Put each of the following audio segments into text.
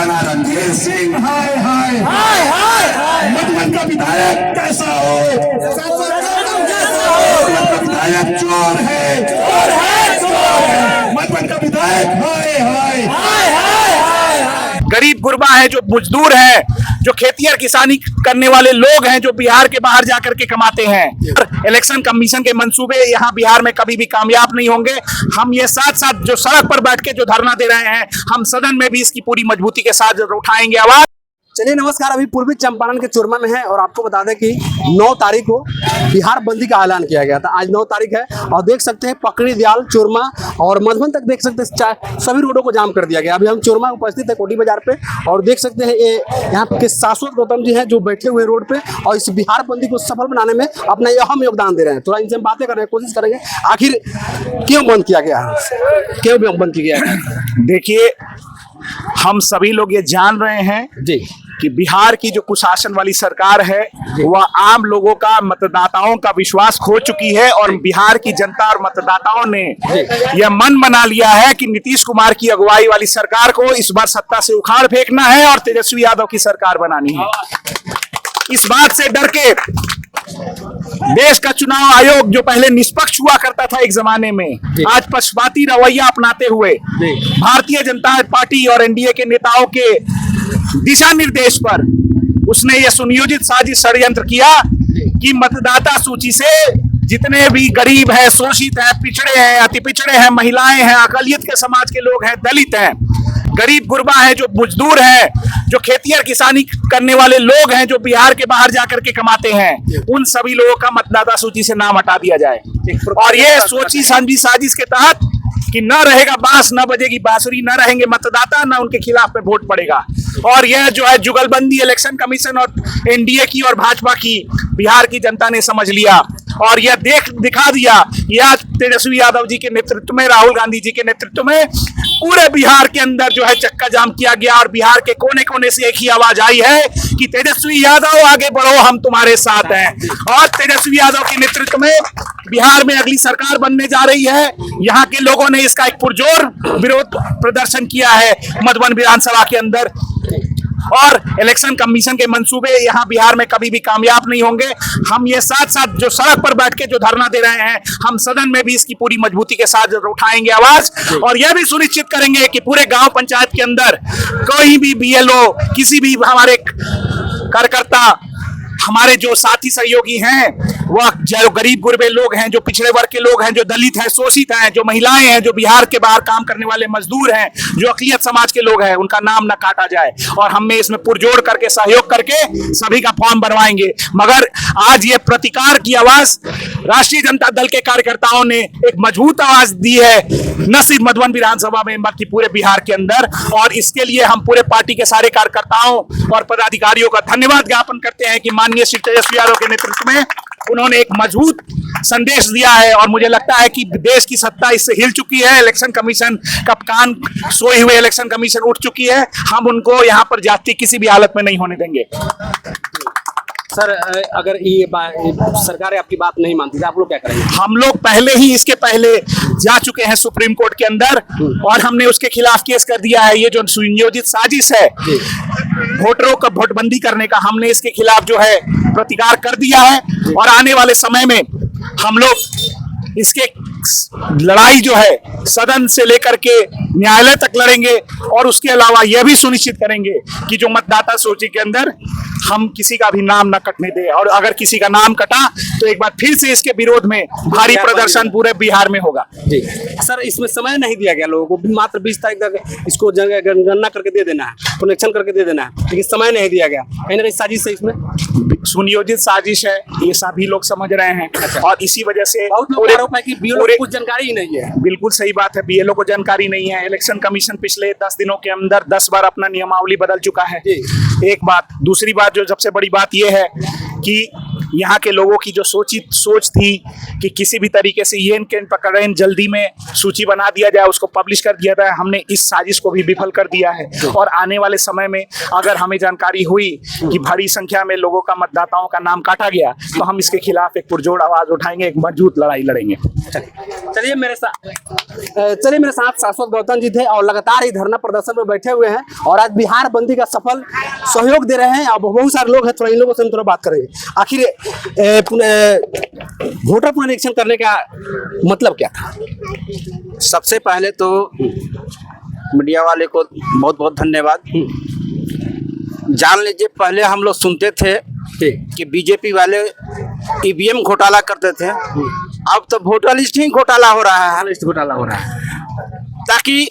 मौलाना रणधीर सिंह, हाय हाय हाय हाय, मधुबन का विधायक कैसा हो, मधुबन का विधायक चोर है, चोर है, चोर है, मधुबन का विधायक हाय हाय हाय हाय हाय। गरीब गुरबा है, जो मजदूर है, जो खेती और किसानी करने वाले लोग हैं, जो बिहार के बाहर जाकर के कमाते हैं। इलेक्शन कमीशन के मंसूबे यहाँ बिहार में कभी भी कामयाब नहीं होंगे। हम ये साथ साथ जो सड़क पर बैठ के जो धरना दे रहे हैं, हम सदन में भी इसकी पूरी मजबूती के साथ उठाएंगे आवाज। चलिए नमस्कार, अभी पूर्वी चंपारण के चुरमा में है और आपको बता दें कि 9 तारीख को बिहार बंदी का ऐलान किया गया था। आज 9 तारीख है और देख सकते हैं पकड़ी दयाल, चुरमा और मधुबन तक देख सकते हैं सभी रोडों को जाम कर दिया गया। अभी हम चुरमा में उपस्थित है कोटी बाजार पे और देख सकते हैं ये यहाँ के शाश्वत गौतम जी हैं जो बैठे हुए रोड पे और इस बिहार बंदी को सफल बनाने में अपना अहम योगदान दे रहे हैं। थोड़ा इनसे हम बातें करने की कोशिश करेंगे, आखिर क्यों बंद किया गया है, क्यों बंद किया गया है। देखिए, हम सभी लोग ये जान रहे हैं जी कि बिहार की जो कुशासन वाली सरकार है वह आम लोगों का, मतदाताओं का विश्वास खो चुकी है और बिहार की जनता और मतदाताओं ने यह मन बना लिया है कि नीतीश कुमार की अगुवाई वाली सरकार को इस बार सत्ता से उखाड़ फेंकना है और तेजस्वी यादव की सरकार बनानी है। इस बात से डर के देश का चुनाव आयोग जो पहले निष्पक्ष हुआ करता था एक जमाने में, आज पक्षपाती रवैया अपनाते हुए भारतीय जनता पार्टी और एनडीए के नेताओं के दिशा निर्देश पर उसने यह सुनियोजित साजिश षड्यंत्र किया कि मतदाता सूची से जितने भी गरीब हैं, शोषित हैं, पिछड़े हैं, अति पिछड़े हैं, महिलाएं हैं, अकलियत के समाज के लोग हैं, दलित हैं, गरीब गुरबा है, जो मजदूर हैं, जो खेती और किसानी करने वाले लोग हैं, जो बिहार के बाहर जाकर के कमाते हैं, उन सभी लोगों का मतदाता सूची से नाम हटा दिया जाए। और ये सोची समझी साजिश के तहत कि न रहेगा बांस, न बजेगी बांसुरी, न रहेंगे मतदाता, न उनके खिलाफ में वोट पड़ेगा। और यह जो है जुगलबंदी इलेक्शन कमीशन और एनडीए की और भाजपा की बिहार की जनता ने समझ लिया और यह दिखा दिया कि आज तेजस्वी यादव जी के नेतृत्व में, राहुल गांधी जी के नेतृत्व में पूरे बिहार के अंदर जो है चक्का जाम किया गया और बिहार के कोने कोने से एक ही आवाज आई है कि तेजस्वी यादव आगे बढ़ो, हम तुम्हारे साथ हैं। और तेजस्वी यादव के नेतृत्व में बिहार में अगली सरकार बनने जा रही है। यहाँ के लोगों ने इसका एक पुरजोर विरोध प्रदर्शन किया है मधुबन विधानसभा के अंदर और इलेक्शन कमीशन के मंसूबे यहाँ बिहार में कभी भी कामयाब नहीं होंगे। हम ये साथ साथ जो सड़क पर बैठ के जो धरना दे रहे हैं, हम सदन में भी इसकी पूरी मजबूती के साथ उठाएंगे आवाज और यह भी सुनिश्चित करेंगे कि पूरे गांव पंचायत के अंदर कोई भी बीएलओ, किसी भी हमारे कार्यकर्ता, हमारे जो साथी सहयोगी हैं, वह जो गरीब गुरबे लोग हैं, जो पिछड़े वर्ग के लोग हैं, जो दलित हैं, शोषित हैं, जो महिलाएं हैं, जो बिहार के बाहर काम करने वाले मजदूर हैं, जो अकलियत समाज के लोग हैं, उनका नाम न काटा जाए। और हम इसमें पुरजोर करके, सहयोग करके सभी का फॉर्म बनवाएंगे। मगर आज ये प्रतिकार की आवाज राष्ट्रीय जनता दल के कार्यकर्ताओं ने एक मजबूत आवाज दी है, न सिर्फ मधुबन विधानसभा में बल्कि पूरे बिहार के अंदर। और इसके लिए हम पूरे पार्टी के सारे कार्यकर्ताओं और पदाधिकारियों का धन्यवाद ज्ञापन करते हैं कि माननीय श्री तेजस्वी यादव के नेतृत्व में उन्होंने एक मजबूत संदेश दिया है और मुझे लगता है कि देश की सत्ता इससे हिल चुकी है। इलेक्शन कमीशन का कान सोए हुए इलेक्शन कमीशन उठ चुकी है। हम उनको यहाँ पर जाति किसी भी हालत में नहीं होने देंगे। सर, अगर ये सरकार आपकी बात नहीं मानती तो आप लोग क्या करेंगे? हम लोग पहले ही इसके पहले जा चुके हैं सुप्रीम कोर्ट के अंदर और हमने उसके खिलाफ केस कर दिया है। ये जो सुनियोजित साजिश है वोटरों का वोटबंदी करने का, हमने इसके खिलाफ जो है प्रतिकार कर दिया है और आने वाले समय में हम लोग इसके लड़ाई जो है सदन से लेकर के न्यायालय तक लड़ेंगे और उसके अलावा यह भी सुनिश्चित करेंगे कि जो मतदाता सूची के अंदर हम किसी का भी नाम न कटने दें और अगर किसी का नाम कटा तो एक बार फिर से इसके विरोध में भारी प्रदर्शन पूरे बिहार में होगा। जी सर, इसमें समय नहीं दिया गया लोगों को, मात्र 20 तारीख तक इसको गणना करके दे देना है, कनेक्शन करके दे देना है, लेकिन समय नहीं दिया गया। कहीं ना कहीं साजिश है, इसमें सुनियोजित साजिश है, ये सभी लोग समझ रहे हैं। अच्छा। और इसी वजह से बहुत लोग आरोप है कि बीएलओ को कुछ जानकारी ही नहीं है। बिल्कुल सही बात है, बीएलओ को जानकारी नहीं है। इलेक्शन कमीशन पिछले 10 दिनों के अंदर 10 बार अपना नियमावली बदल चुका है, एक बात। दूसरी बात, जो सबसे बड़ी बात यह है कि यहाँ के लोगों की जो सोच थी कि किसी भी तरीके से येन केन प्रकरण जल्दी में सूची बना दिया जाए, उसको पब्लिश कर दिया जाए, हमने इस साजिश को भी विफल कर दिया है। और आने वाले समय में अगर हमें जानकारी हुई कि बड़ी संख्या में लोगों का, मतदाताओं का नाम काटा गया, तो हम इसके खिलाफ एक पुरजोर आवाज उठाएंगे, एक मजबूत लड़ाई लड़ेंगे। चलिए मेरे साथ शाश्वत गौतम जी थे और लगातार ही धरना प्रदर्शन में बैठे हुए हैं और आज बिहार बंदी का सफल सहयोग दे रहे हैं। और बहुत सारे लोग हैं, थोड़ा इन लोगों से हम थोड़ा बात करेंगे। आखिर वोटर पुनरीक्षण करने का मतलब क्या था? सबसे पहले तो मीडिया वाले को बहुत बहुत धन्यवाद। जान लीजिए, पहले हम लोग सुनते थे कि बीजेपी वाले ईवीएम घोटाला करते थे, अब तो वोटर लिस्ट ही घोटाला हो रहा है। लिस्ट घोटाला हो रहा है ताकि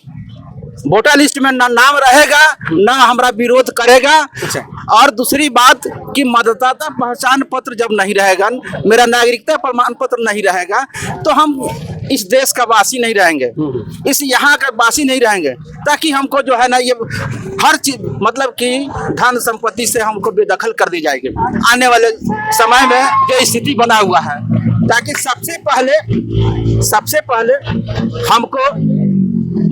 वोटर लिस्ट में ना नाम रहेगा ना हमारा विरोध करेगा। अच्छा। और दूसरी बात कि मतदाता पहचान पत्र जब नहीं रहेगा, मेरा नागरिकता प्रमाण पत्र नहीं रहेगा, तो हम इस देश का वासी नहीं रहेंगे, इस यहाँ का वासी नहीं रहेंगे। ताकि हमको जो है ना, ये हर चीज मतलब कि धन संपत्ति से हमको बेदखल कर दी जाएगी आने वाले समय में जो स्थिति बना हुआ है। ताकि सबसे पहले हमको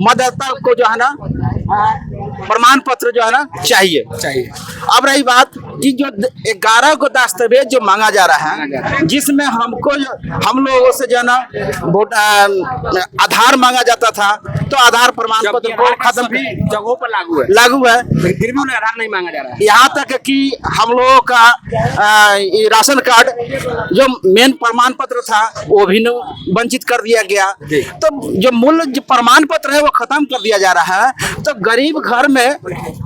मतदाता को जो है ना प्रमाण पत्र जो है ना चाहिए। अब रही बात कि जो 11 को दस्तावेज जो मांगा जा रहा है, जिसमें हम लोगों से जो है ना आधार मांगा जाता था, तो आधार प्रमाण पत्र को खत्म जगहों पर लागू है, फिर भी उन्हें आधार नहीं मांगा जा रहा है। यहाँ तक कि हम लोगों का ये राशन कार्ड जो मेन प्रमाण पत्र था वो भी वंचित कर दिया गया। तो जो मूल जो प्रमाण पत्र है वो खत्म कर दिया जा रहा है। तो गरीब घर में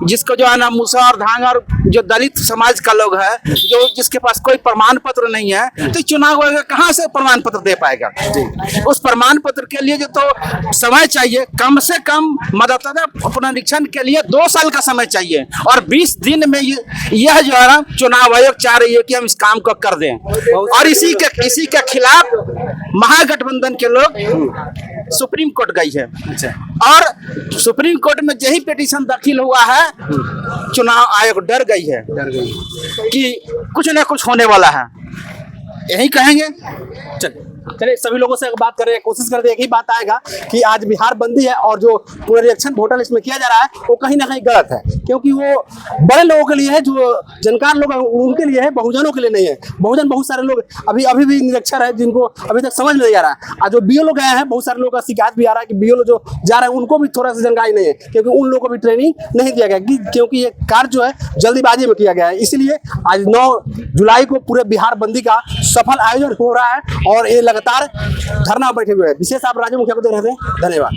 जिसको जो है ना मुसहर धांगर जो दलित समाज का लोग है, जो जिसके पास कोई प्रमाण पत्र नहीं है, तो चुनाव होगा कहाँ से प्रमाण पत्र दे पाएगा? उस प्रमाण पत्र के लिए जो तो समय चाहिए, कम से कम मतदाता पुनरीक्षण के लिए 2 साल का समय चाहिए। और 20 दिन में यह जो है ना चुनाव आयोग चाह रही है कि हम इस काम को कर दें। और इसी के खिलाफ महागठबंधन के लोग सुप्रीम कोर्ट गई है। और सुप्रीम कोर्ट में यही पिटीशन दाखिल हुआ है, चुनाव आयोग डर गई है कि कुछ न कुछ होने वाला है। यही कहेंगे। चलिए सभी लोगों से बात करें, कोशिश करते हैं, एक ही बात आएगा कि आज बिहार बंदी है और जो पुनरीक्षण वोटर लिस्ट में किया जा रहा है वो कहीं ना कहीं गलत है, क्योंकि वो बड़े लोगों के लिए है, जो जानकार लोग हैं उनके लिए है, बहुजनों के लिए नहीं है। बहुजन बहुत सारे लोग अभी भी निरक्षर है, जिनको अभी तक समझ नहीं आ रहा है। और जो बीएलओ गए हैं, बहुत सारे लोगों का शिकायत भी आ रहा है कि बीएलओ जो जा रहे हैं उनको भी थोड़ा सा जानकारी नहीं है, क्योंकि उन लोगों को भी ट्रेनिंग नहीं दिया गया, क्योंकि ये कार्य जो है जल्दीबाजी में किया गया है। इसलिए आज 9 जुलाई को पूरे बिहार बंदी का सफल आयोजन हो रहा है और ये लगातार धरना बैठे हुए हैं। विशेष आप राज्य मुखिया को दे रहे थे, धन्यवाद।